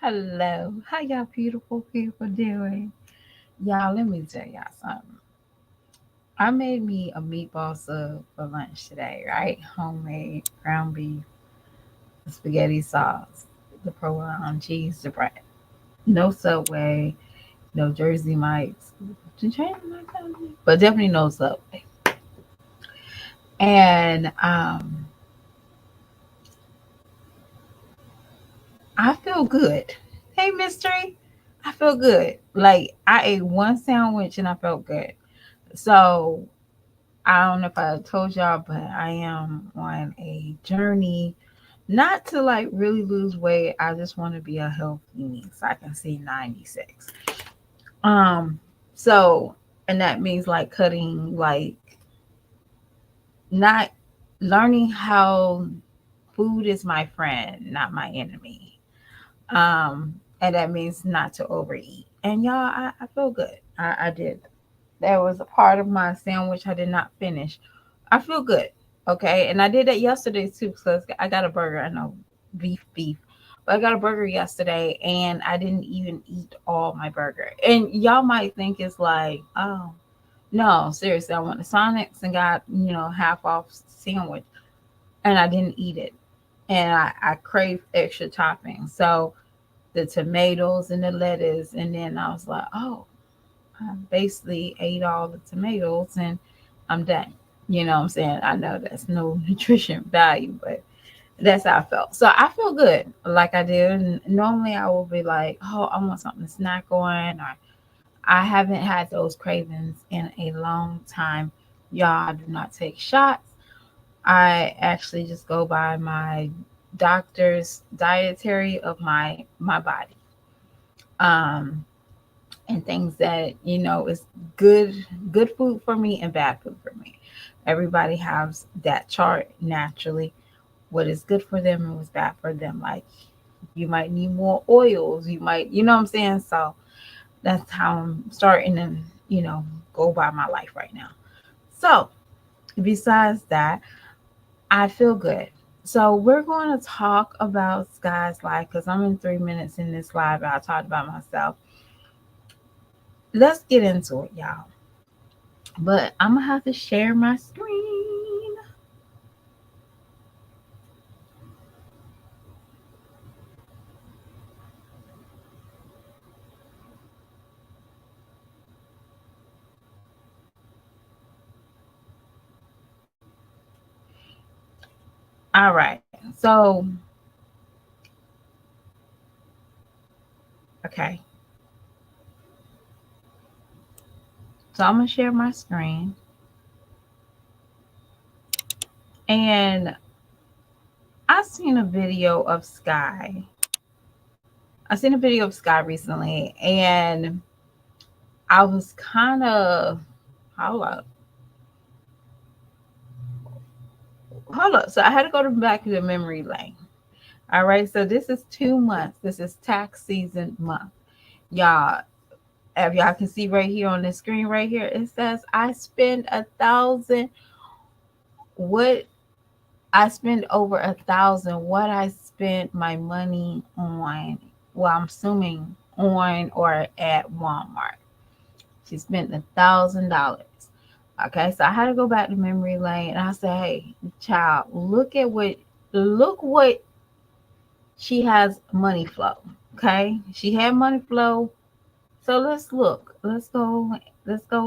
Hello. How y'all beautiful people doing? Y'all, let me tell y'all something. I made me a meatball sub for lunch today, right? Homemade ground beef, the spaghetti sauce, the provolone cheese, the bread. No Subway, no Jersey Mike's. But definitely no Subway. And I feel good. Hey, Mystery. I feel good. Like I ate one sandwich and I felt good. So I don't know if I told y'all, but I am on a journey not to like really lose weight. I just want to be a healthy me so I can see 96. Um, so and that means like cutting like not learning how food is my friend, not my enemy. And that means not to overeat. And y'all, I feel good. I did. There was a part of my sandwich I did not finish. I feel good. Okay. And I did that yesterday too because I got a burger. I know beef. But I got a burger yesterday and I didn't even eat all my burger. And y'all might think it's like, oh, no, seriously. I went to Sonic's and got, half off sandwich and I didn't eat it. And I crave extra toppings. So the tomatoes and the lettuce. And then I was like, oh, I basically ate all the tomatoes and I'm done. You know what I'm saying? I know that's no nutrition value, but that's how I felt. So I feel good like I did. And normally I will be like, oh, I want something to snack on, or I haven't had those cravings in a long time. Y'all, I do not take shots. I actually just go by my doctor's dietary of my body. Um, and things that is good good food for me and bad food for me. Everybody has that chart naturally, what is good for them and what's bad for them. Like you might need more oils, you might, you know what I'm saying? So that's how I'm starting to you know go by my life right now. So besides that, I feel good. So we're going to talk about Sky's life because I'm in 3 minutes in this live. I talked about myself. Let's get into it, y'all. But I'm gonna have to share my screen. All right. So, okay. So I'm gonna share my screen, and I seen a video of Sky. I seen a video of Sky recently, and I was kind of hold up, hold up. So I had to go to back to the memory lane. All right. So this is 2 months. This is tax season month, y'all. If y'all can see right here on the screen, right here, it says I spend 1,000. What I spend over 1,000. What I spent my money on, well, I'm assuming on or at Walmart. She spent $1,000. Okay, so I had to go back to memory lane and I said, "Hey, child, look what she has money flow." Okay, she had money flow. So let's look. Let's go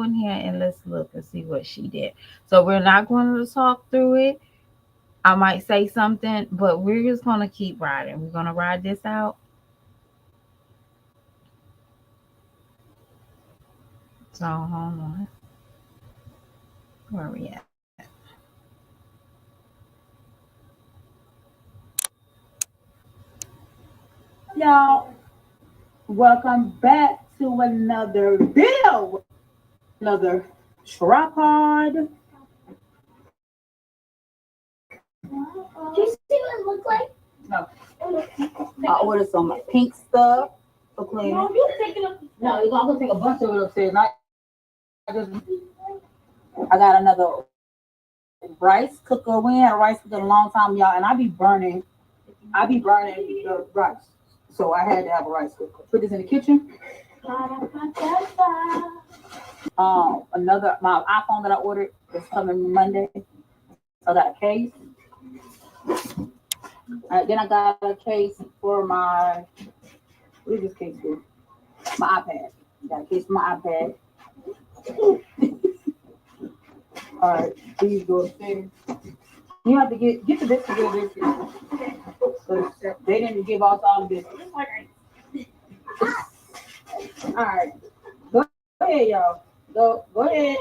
in here and let's look and see what she did. So we're not going to talk through it. I might say something, but we're just gonna keep riding. We're gonna ride this out. So hold on, where we at? Y'all, welcome back to another video, another tripod. Do you see what it looks like? No. I ordered some pink stuff for cleaning. No, you're taking a. No, you're gonna take a bunch of it upstairs. Not just. I got another rice cooker. We ain't had a rice cooker in a long time, y'all, and I be burning the rice. So I had to have a rice cooker. Put this in the kitchen. Another my iPhone that I ordered is coming Monday. So I got a case. Then I got a case for my what is this case for? My iPad. Got a case for my iPad. All right, these go upstairs. You have to get the biscuit, get the biscuit. So they didn't give us all the biscuits. All right, go ahead, y'all. Go ahead.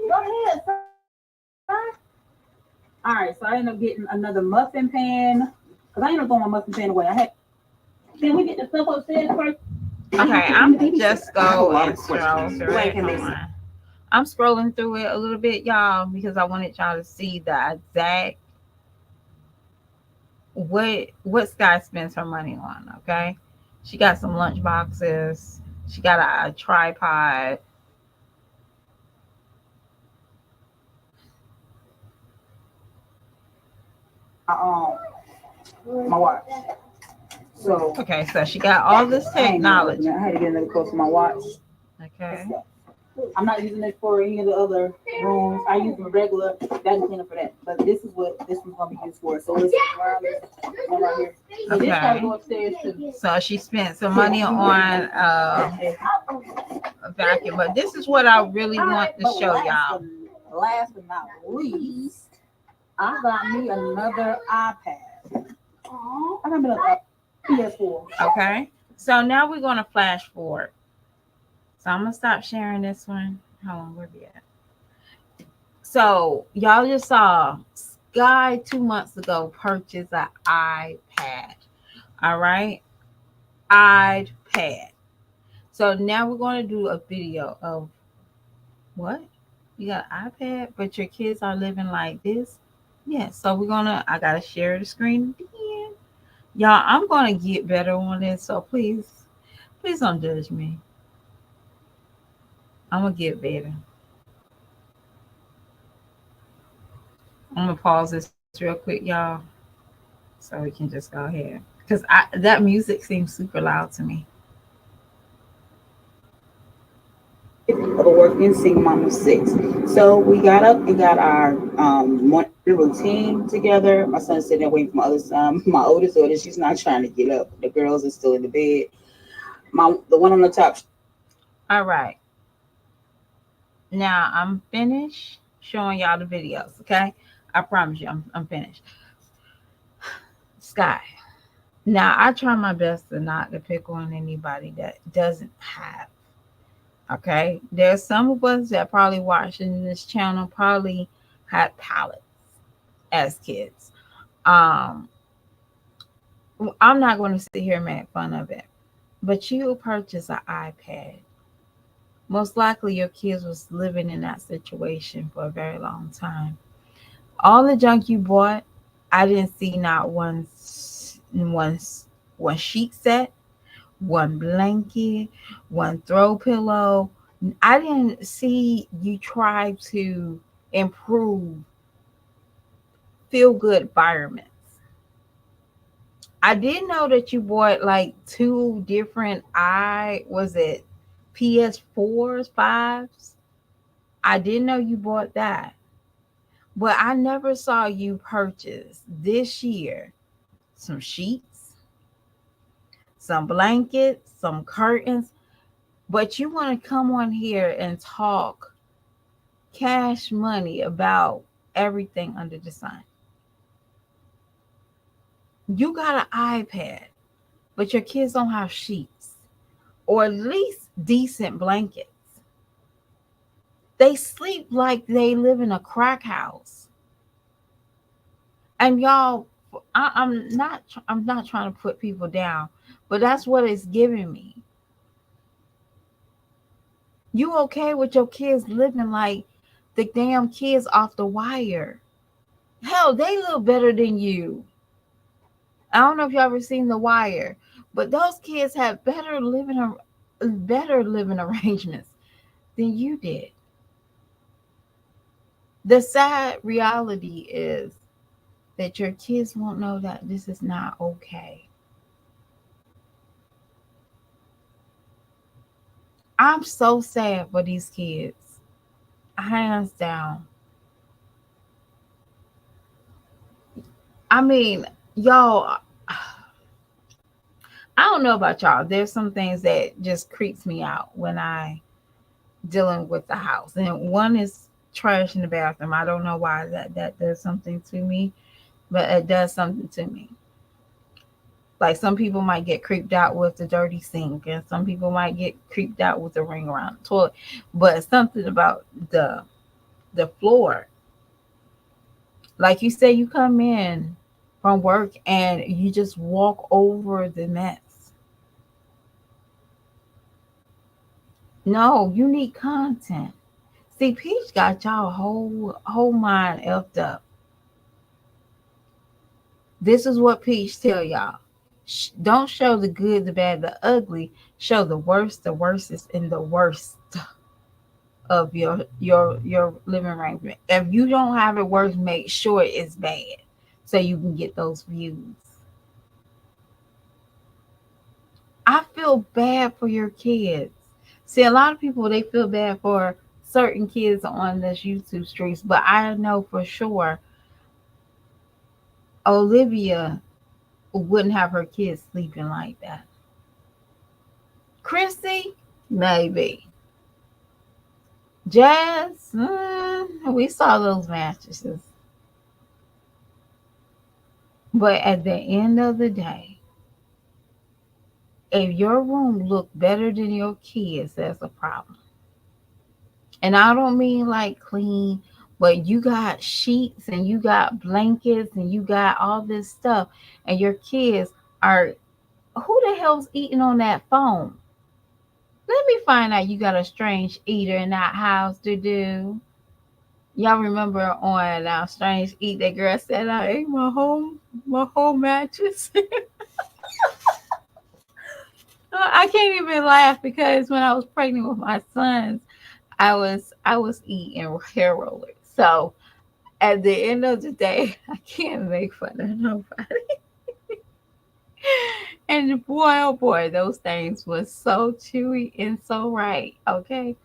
Go ahead, sir. All right, so I ended up getting another muffin pan because I ended up throwing my muffin pan away. I had. Can we get the stuff upstairs first? Okay, I'm just I have a go lot and of scroll questions. through Wait, it. can they Hold see? on. I'm scrolling through it a little bit, y'all, because I wanted y'all to see the exact what Sky spends her money on. Okay, she got some lunch boxes. She got a tripod. My watch. So Okay, so she got all this I ain't gonna open technology. it. I had to get another close to my watch. Okay, I'm not using it for any of the other rooms. I use the regular vacuum cleaner for that. But this is what this one's gonna be used for. So it's one right here. So this gotta go okay. upstairs too. So she spent some money on a vacuum, but this is what I really want to But show y'all. last but not least, I got me another iPad. I got me another PS4. Okay, so now we're gonna flash forward. So I'm gonna stop sharing this one. Hold on, where we at? So y'all just saw Sky 2 months ago purchased an iPad. All right, iPad. So now we're going to do a video of what you got an iPad, but your kids are living like this. Yeah. So I gotta share the screen again, y'all. I'm gonna get better on this. So please don't judge me. I'm gonna get better. I'm gonna pause this real quick, y'all, so we can just go ahead because that music seems super loud to me. Of a working single mom of six. So we got up and got our morning routine together. My son's sitting there waiting for my other son. My oldest daughter, she's not trying to get up. The girls are still in the bed. The one on the top. All right, now I'm finished showing y'all the videos. Okay, I promise you, I'm finished. Sky. Now I try my best to not to pick on anybody that doesn't have. Okay, there's some of us that probably watching this channel probably had palettes as kids. Um, I'm not going to sit here and make fun of it, but you purchase an iPad. Most likely, your kids was living in that situation for a very long time. All the junk you bought, I didn't see not one sheet set, one blanket, one throw pillow. I didn't see you try to improve feel good environments. I did know that you bought like two different I was it PS4s, fives. I didn't know you bought that. But I never saw you purchase this year some sheets, some blankets, some curtains. But you want to come on here and talk cash money about everything under the sun. You got an iPad, but your kids don't have sheets or at least decent blankets. They sleep like they live in a crack house. And y'all, I'm not trying to put people down, but that's what it's giving me. You okay with your kids living like the damn kids off the wire? Hell, they look better than you. I don't know if you ever seen The Wire, but those kids have better living arrangements than you did. The sad reality is that your kids won't know that this is not okay. I'm so sad for these kids. Hands down. I mean, y'all, I don't know about y'all. There's some things that just creeps me out when I dealing with the house. And one is trash in the bathroom. I don't know why that does something to me, but it does something to me. Like some people might get creeped out with the dirty sink, and some people might get creeped out with the ring around the toilet. But something about the floor, like you say, you come in from work and you just walk over the mess. No, you need content. See, Peach got y'all whole mind effed up. This is what Peach tell y'all. Don't show the good, the bad, the ugly. Show the worst, the worstest, and the worst of your living arrangement. If you don't have it worse, make sure it's bad so you can get those views. I feel bad for your kids. See, a lot of people they feel bad for certain kids on this YouTube streets, but I know for sure Olivia wouldn't have her kids sleeping like that. Chrissy, maybe. Jazz, we saw those mattresses. But at the end of the day, if your room look better than your kids, that's a problem. And I don't mean like clean, but you got sheets and you got blankets and you got all this stuff, and your kids are who the hell's eating on that phone? Let me find out you got a strange eater in that house to do. Y'all remember on Strange Eat that girl said I ate my whole mattress. I can't even laugh because when I was pregnant with my sons, I was eating hair rollers. So at the end of the day, I can't make fun of nobody. And boy, oh boy, those things was so chewy and so right. Okay.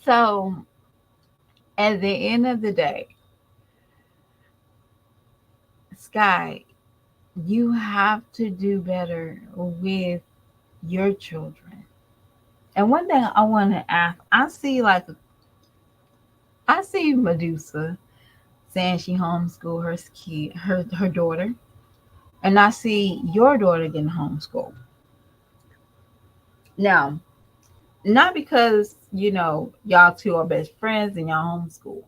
So at the end of the day, Sky, you have to do better with your children. And one thing I want to ask, I see Medusa saying she homeschooled her kid, her daughter, and I see your daughter getting homeschooled. Now, not because y'all two are best friends and y'all homeschool.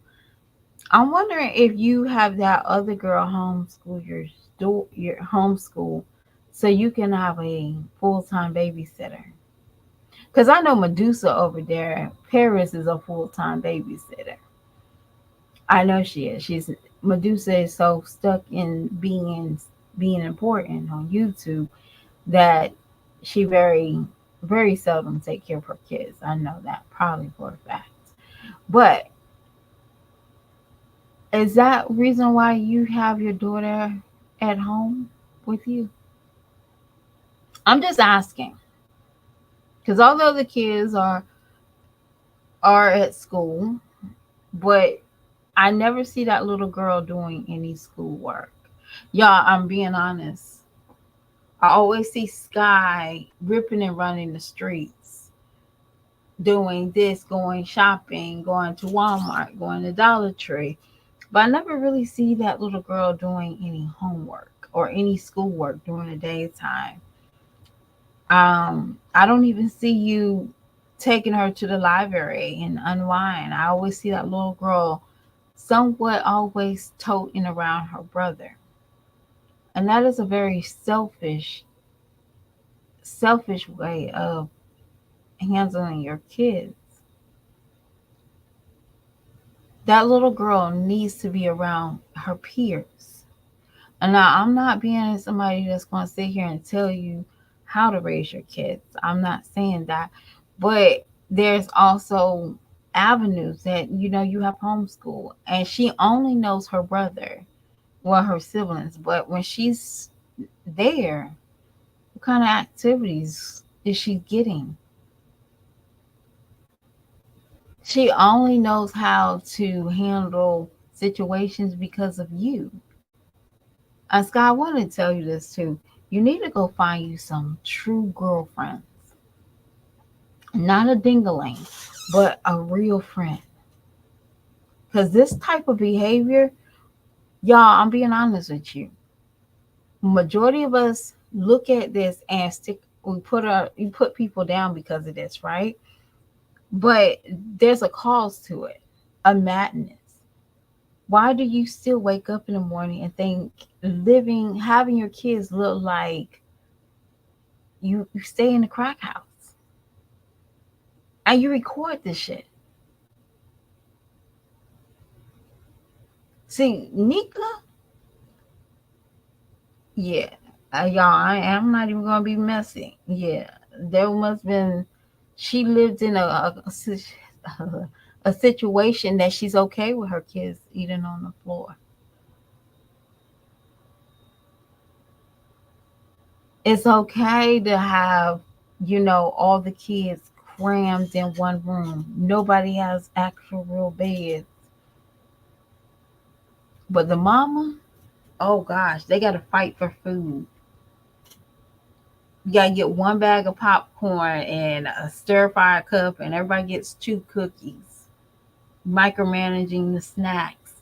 I'm wondering if you have that other girl homeschool your homeschool, so you can have a full time babysitter. Because I know Medusa over there, Paris is a full time babysitter. I know she is. Medusa is so stuck in being important on YouTube that she very seldom take care of her kids. I know that probably for a fact. But is that reason why you have your daughter at home with you? I'm just asking because all the other kids are at school, but I never see that little girl doing any schoolwork. Y'all, I'm being honest. I always see Sky ripping and running the streets, doing this, going shopping, going to Walmart, going to Dollar Tree. But I never really see that little girl doing any homework or any schoolwork during the daytime. I don't even see you taking her to the library and unwind. I always see that little girl somewhat always toting around her brother. And that is a very selfish way of handling your kids. That little girl needs to be around her peers. And now I'm not being somebody that's going to sit here and tell you how to raise your kids. I'm not saying that. But there's also avenues that you have homeschool and she only knows her brother, well, her siblings. But when she's there, what kind of activities is she getting? She only knows how to handle situations because of you. Sky, I want to tell you this too. You need to go find you some true girlfriends, not a dingaling, but a real friend. Because this type of behavior, y'all, I'm being honest with you. Majority of us look at this and stick. You put people down because of this, right? But there's a cause to it, a madness. Why do you still wake up in the morning and think having your kids look like you stay in the crack house and you record this shit? See, Nika, yeah, y'all, I'm not even gonna be messy. Yeah, there must been. She lived in a situation that she's okay with her kids eating on the floor. It's okay to have, all the kids crammed in one room. Nobody has actual real beds. But the mama, oh gosh, they got to fight for food. You got to get one bag of popcorn and a stir fry cup, and everybody gets two cookies. Micromanaging the snacks.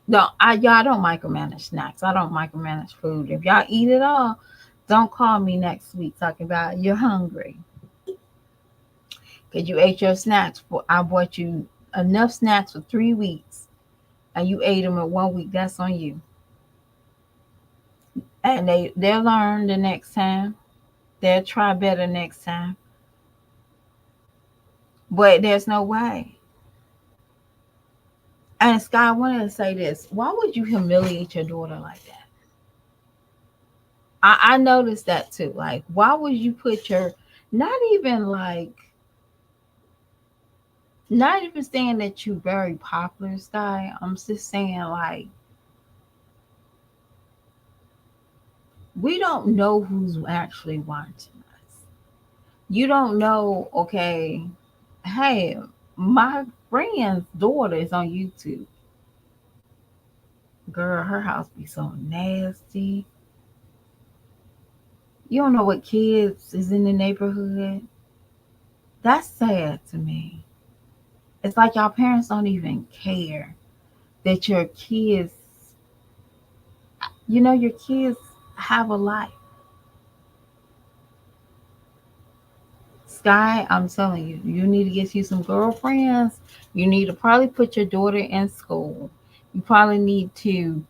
No, y'all don't micromanage snacks. I don't micromanage food. If y'all eat it all, don't call me next week talking about you're hungry because you ate your snacks. I bought you enough snacks for 3 weeks, and you ate them in 1 week. That's on you. And they'll learn the next time. They'll try better next time. But there's no way. And Sky, I wanted to say this. Why would you humiliate your daughter like that? I noticed that too. Like, why would you put not even like, not even saying that you're very popular, Sky. I'm just saying, like, we don't know who's actually watching us. You don't know, okay, hey, my friend's daughter is on YouTube. Girl, her house be so nasty. You don't know what kids is in the neighborhood. That's sad to me. It's like y'all parents don't even care that your kids have a life. Sky, I'm telling you, you need to get you some girlfriends. You need to probably put your daughter in school. You probably need to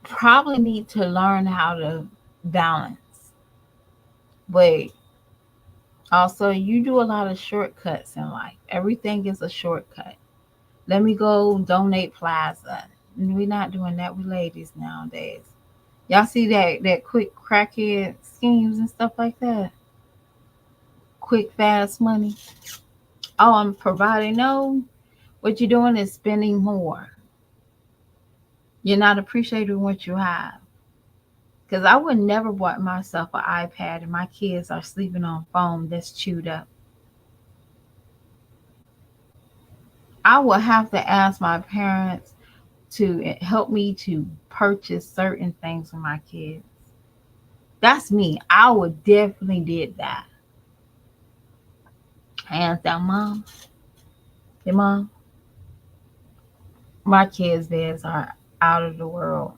learn how to balance. But also, you do a lot of shortcuts in life. Everything is a shortcut. Let me go donate plaza. We're not doing that with ladies nowadays. Y'all see that quick crackhead schemes and stuff like that? Quick fast money. Oh, I'm providing. No, what you're doing is spending more. You're not appreciating what you have. Because I would never bought myself an iPad and my kids are sleeping on foam that's chewed up. I would have to ask my parents to help me to purchase certain things for my kids. That's me. I would definitely did that. Hands down, mom. Hey, mom, my kids' beds are out of the world.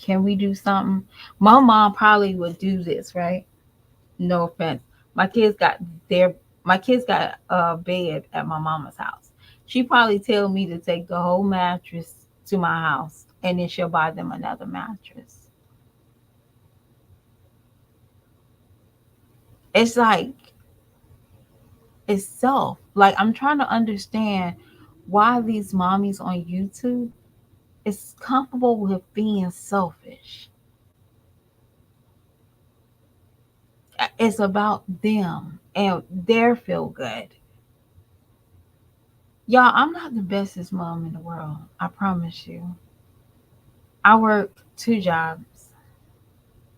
Can we do something? My mom probably would do this, right? No offense. My kids got their my kids got a bed at my mama's house. She probably tell me to take the whole mattress to my house and then she'll buy them another mattress. It's like it's self. Like I'm trying to understand why these mommies on YouTube is comfortable with being selfish. It's about them and their feel good. Y'all, I'm not the bestest mom in the world. I promise you. I work 2 jobs.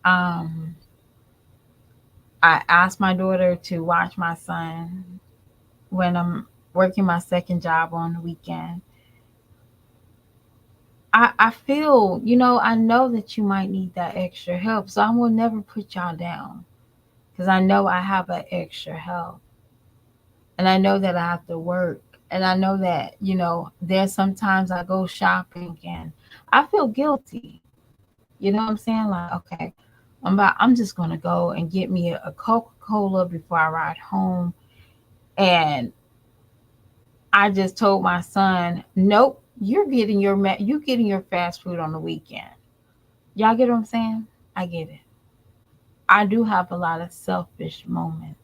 Um, I asked my daughter to watch my son when I'm working my second job on the weekend. I feel, I know that you might need that extra help. So I will never put y'all down because I know I have that extra help. And I know that I have to work. And I know that, there's sometimes I go shopping and I feel guilty. You know what I'm saying? Like, okay, I'm just gonna go and get me a Coca-Cola before I ride home. And I just told my son, nope, you're getting your fast food on the weekend. Y'all get what I'm saying? I get it. I do have a lot of selfish moments,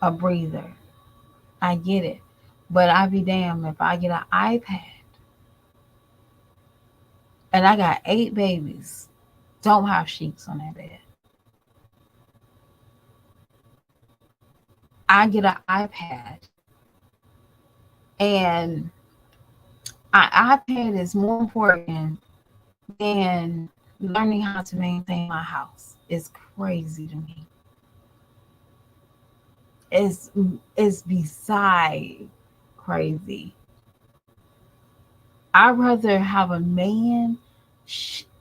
a breather. I get it. But I be damned if I get an iPad and I got 8 babies, don't have sheets on that bed. I get an iPad and an iPad is more important than learning how to maintain my house. It's crazy to me. It's it's beside crazy. I'd rather have a man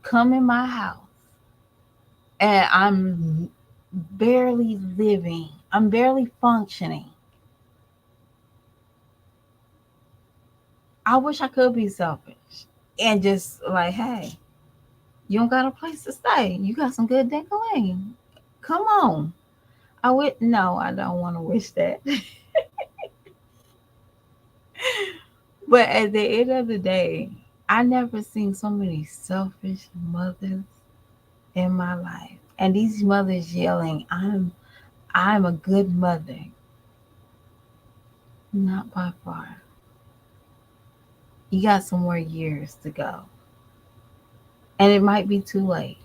come in my house and I'm barely living, I'm barely functioning. I wish I could be selfish and just like, hey, you don't got a place to stay. You got some good decorating. Come on. I would no, I don't want to wish that. But at the end of the day, I never seen so many selfish mothers in my life. And these mothers yelling, I'm a good mother. Not by far. You got some more years to go. And it might be too late.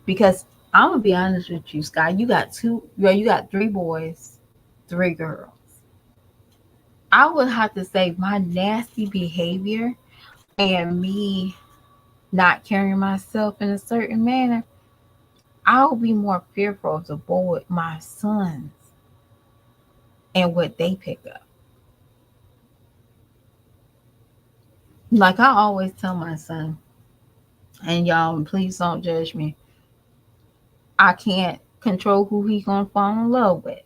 Because I'm gonna be honest with you, Sky. You got 3 boys, 3 girls. I would have to say my nasty behavior and me not carrying myself in a certain manner, I'll be more fearful of the boy, my sons, and what they pick up. Like I always tell my son, and y'all, please don't judge me. I can't control who he gonna fall in love with,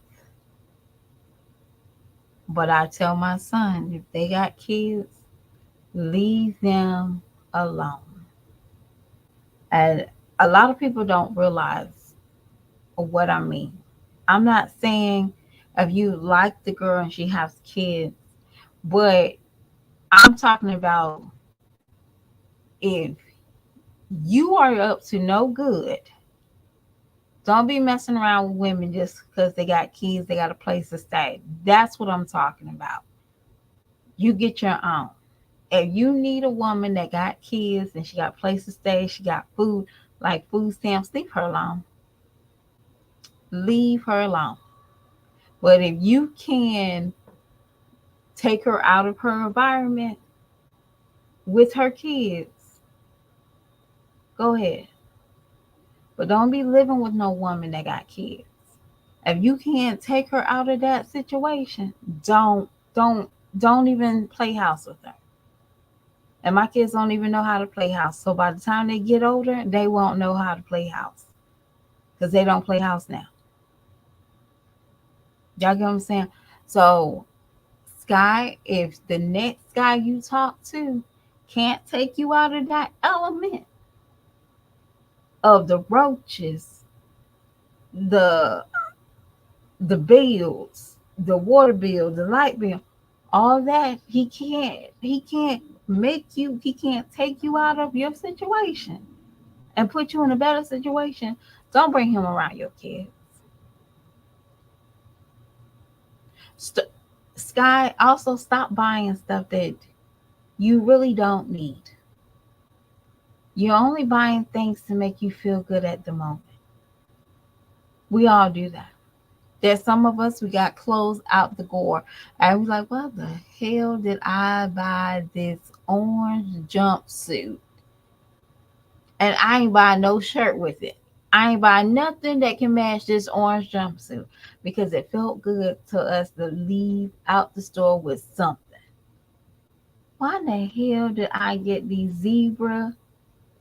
but I tell my son if they got kids, leave them alone. And a lot of people don't realize what I mean. I'm not saying if you like the girl and she has kids, but I'm talking about if you are up to no good, don't be messing around with women just because they got kids, they got a place to stay. That's what I'm talking about. You get your own. If you need a woman that got kids and she got a place to stay, she got food, like food stamps, leave her alone. Leave her alone. But if you can take her out of her environment with her kids, go ahead. But don't be living with no woman that got kids. If you can't take her out of that situation, don't don't even play house with her. And my kids don't even know how to play house. So by the time they get older, they won't know how to play house because they don't play house now. Y'all get what I'm saying? So, Sky, if the next guy you talk to can't take you out of that element of the roaches, the the bills, the water bill, the light bill, all that, he can't he can't take you out of your situation and put you in a better situation. Don't bring him around your kids. St- Sky, also stop buying stuff that you really don't need. You're only buying things to make you feel good at the moment. We all do that. There's some of us, we got clothes out the door. And we like, what the hell did I buy this orange jumpsuit? And I ain't buy no shirt with it. I ain't buy nothing that can match this orange jumpsuit because it felt good to us to leave out the store with something. Why in the hell did I get these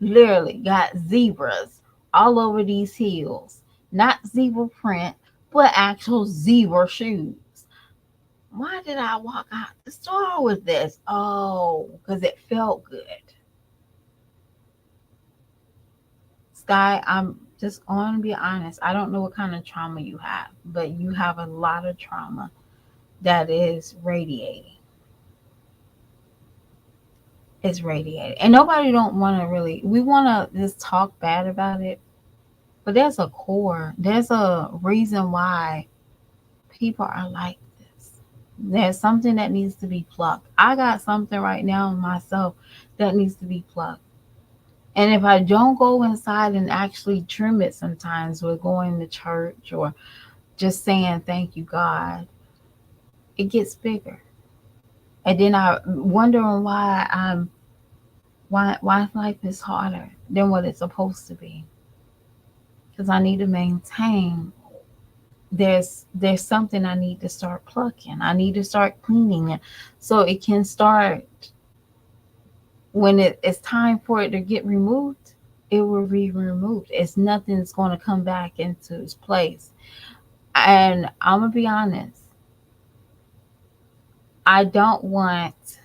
literally got zebras all over these heels? Not zebra print, but actual zebra shoes. Why did I walk out the store with this? Oh, because it felt good. Sky, I'm just going to be honest. I don't know what kind of trauma you have, but you have a lot of trauma that is radiating. It's radiating. And nobody don't want to really, we want to just talk bad about it, but there's a core, there's a reason why people are like this. There's something that needs to be plucked. I got something right now in myself that needs to be plucked. And if I don't go inside and actually trim it sometimes with going to church or just saying thank you, God, it gets bigger. And then I wondering why life is harder than what it's supposed to be. Because I need to maintain. There's something I need to start plucking. I need to start cleaning it so it can start when it's time for it to get removed, it will be removed. It's nothing's going to come back into its place. And I'm gonna be honest, I don't want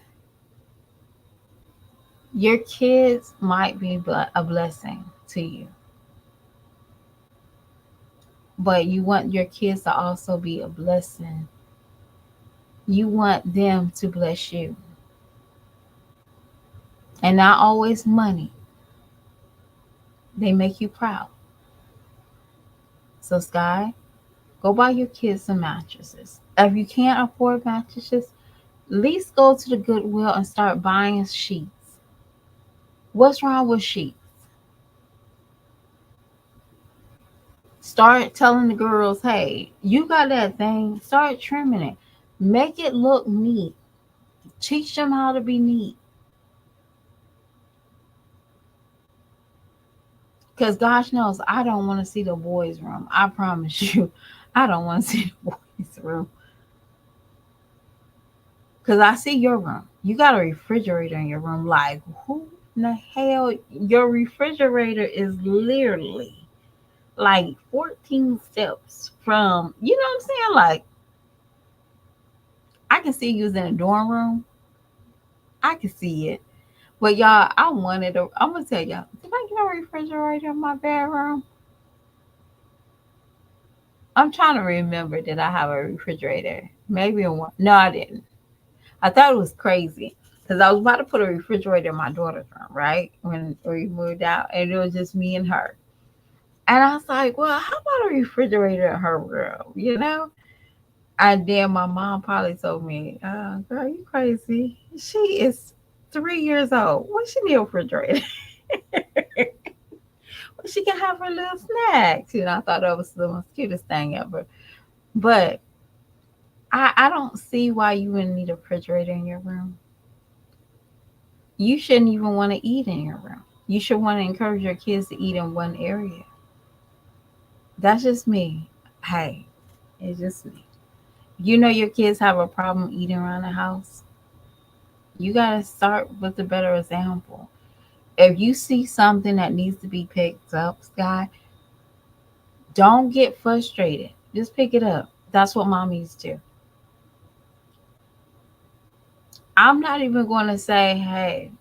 your kids might be a blessing to you, but you want your kids to also be a blessing. You want them to bless you, and not always money. They make you proud. So, Sky, go buy your kids some mattresses. If you can't afford mattresses, at least go to the Goodwill and start buying sheets. What's wrong with sheets? Start telling the girls, hey, you got that thing, start trimming it. Make it look neat. Teach them how to be neat. Because gosh knows, I don't want to see the boys' room. I promise you, I don't want to see the boys' room. Because I see your room. You got a refrigerator in your room. Like, who in the hell? Your refrigerator is literally like 14 steps from, you know what I'm saying? Like, I can see you was in a dorm room. I can see it. But y'all, I'm gonna tell y'all, did I get a refrigerator in my bedroom? I'm trying to remember, did I have a refrigerator? Maybe in one. No, I didn't. I thought it was crazy because I was about to put a refrigerator in my daughter's room, right? When we moved out, and it was just me and her. And I was like, well, how about a refrigerator in her room, you know? And then my mom probably told me, girl, you crazy. She is 3 years old. What she need a refrigerator? Well, she can have her little snacks. You know, I thought that was the most cutest thing ever. But I don't see why you wouldn't need a refrigerator in your room. You shouldn't even want to eat in your room. You should want to encourage your kids to eat in one area. That's just me. Hey, it's just me. You know your kids have a problem eating around the house. You got to start with a better example. If you see something that needs to be picked up, Sky, don't get frustrated. Just pick it up. That's what mommies do. I'm not even going to say, hey,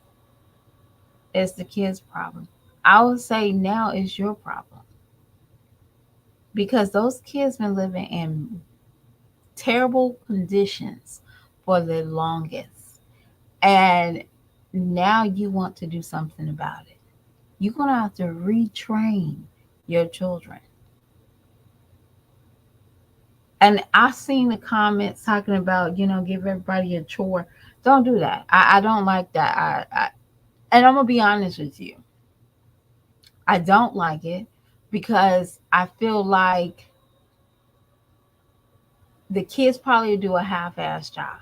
it's the kids' problem. I would say now it's your problem because those kids been living in terrible conditions for the longest. And now you want to do something about it. You're going to have to retrain your children. And I've seen the comments talking about, give everybody a chore. Don't do that. I don't like that. And I'm going to be honest with you. I don't like it because I feel like the kids probably do a half-ass job.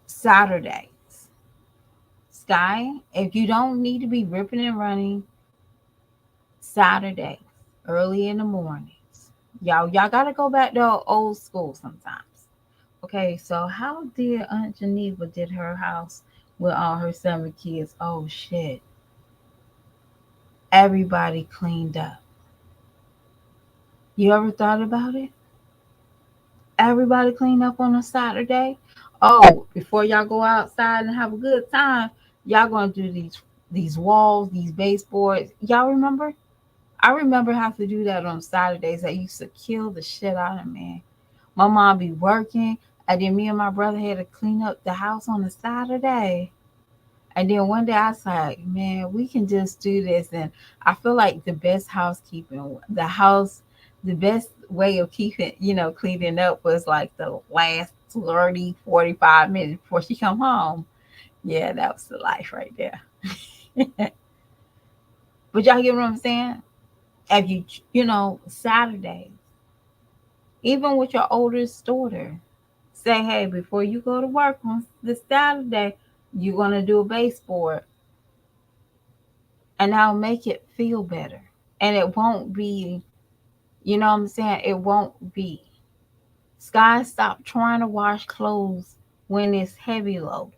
Saturdays. Sky, if you don't need to be ripping and running, Saturday, early in the mornings. Y'all gotta go back to old school sometimes. Okay, so how did Aunt Geneva did her house with all her 7 kids? Oh shit. Everybody cleaned up. You ever thought about it? Everybody clean up on a Saturday. Oh, before y'all go outside and have a good time, y'all gonna do these walls, these baseboards. Y'all remember? I remember having to do that on Saturdays. That used to kill the shit out of me. My mom be working, and then me and my brother had to clean up the house on a Saturday. And then one day I was like, man, we can just do this. And I feel like the best housekeeping, the best way of keeping, cleaning up was like the last 30, 45 minutes before she come home. Yeah, that was the life right there. But y'all get what I'm saying? If Saturday, even with your oldest daughter, say, hey, before you go to work on this Saturday, you're going to do a baseboard. And I'll make it feel better. And it won't be, you know what I'm saying? It won't be. Sky, stop trying to wash clothes when it's heavy load.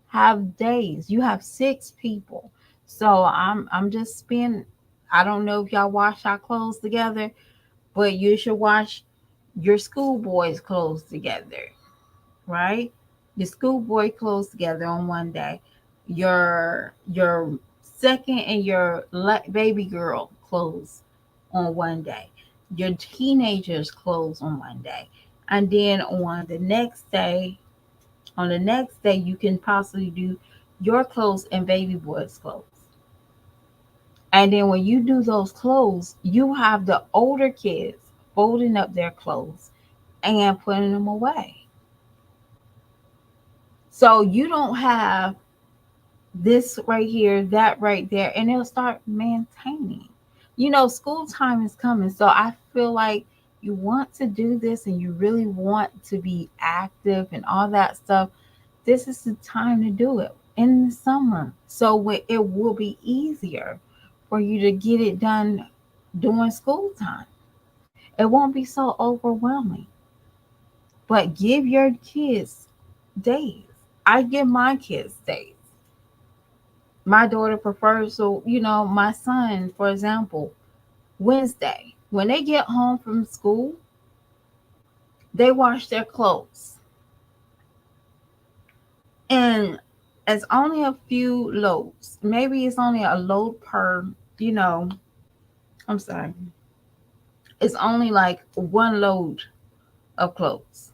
Have days. You have 6 people. So I'm just being, I don't know if y'all wash our clothes together, but you should wash your schoolboy's clothes together, right? Your schoolboy clothes together on one day. Your second and your baby girl clothes on one day. Your teenagers clothes on one day. And then on the next day you can possibly do your clothes and baby boy's clothes. And then when you do those clothes, you have the older kids folding up their clothes and putting them away. So you don't have this right here, that right there, and they'll start maintaining. School time is coming, so I feel like you want to do this and you really want to be active and all that stuff. This is the time to do it in the summer, so it will be easier for you to get it done during school time. It won't be so overwhelming. But give your kids days. I give my kids days. My daughter prefers, so my son, for example, Wednesday when they get home from school, they wash their clothes, and it's only a few loads. Maybe it's only a load per, you know I'm sorry, it's only like one load of clothes.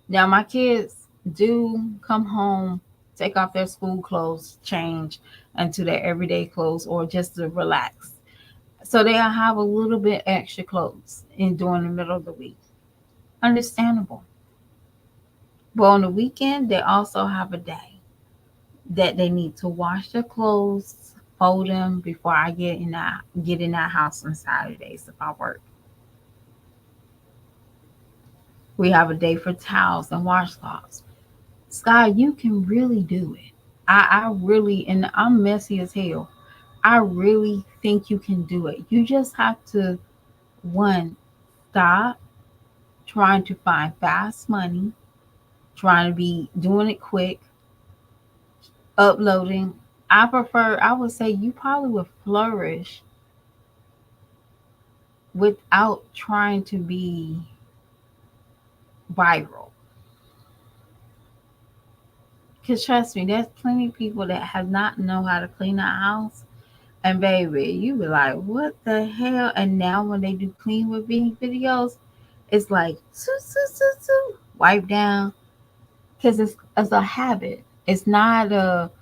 Now my kids do come home, take off their school clothes, change into their everyday clothes, or just to relax. So they have a little bit extra clothes in during the middle of the week. Understandable. But on the weekend, they also have a day that they need to wash their clothes, fold them before I get in that house on Saturdays if I work. We have a day for towels and washcloths. Sky, you can really do it. I really, and I'm messy as hell. I really think you can do it. You just have to, one, stop trying to find fast money, trying to be doing it quick, uploading. I would say you probably would flourish without trying to be viral. Because trust me, there's plenty of people that have not know how to clean a house. And baby, you be like, what the hell? And now when they do clean with me videos, it's like, wipe down. Because it's a habit. It's not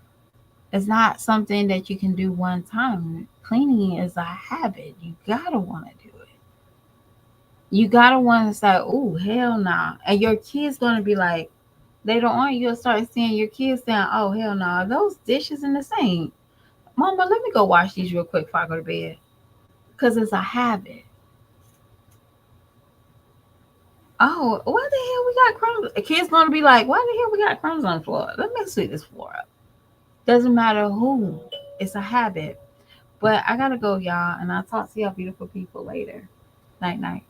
something that you can do one time. Cleaning is a habit. You gotta want to do it. You gotta want to say, "Oh hell nah," and your kids gonna be like, later on you'll start seeing your kids saying, "Oh hell nah, those dishes in the sink. Mama, let me go wash these real quick before I go to bed," because it's a habit. Oh, why the hell we got crumbs? The kids gonna be like, "Why the hell we got crumbs on the floor? Let me sweep this floor up." Doesn't matter who. It's a habit. But I gotta go, y'all, and I'll talk to y'all beautiful people later. Night night.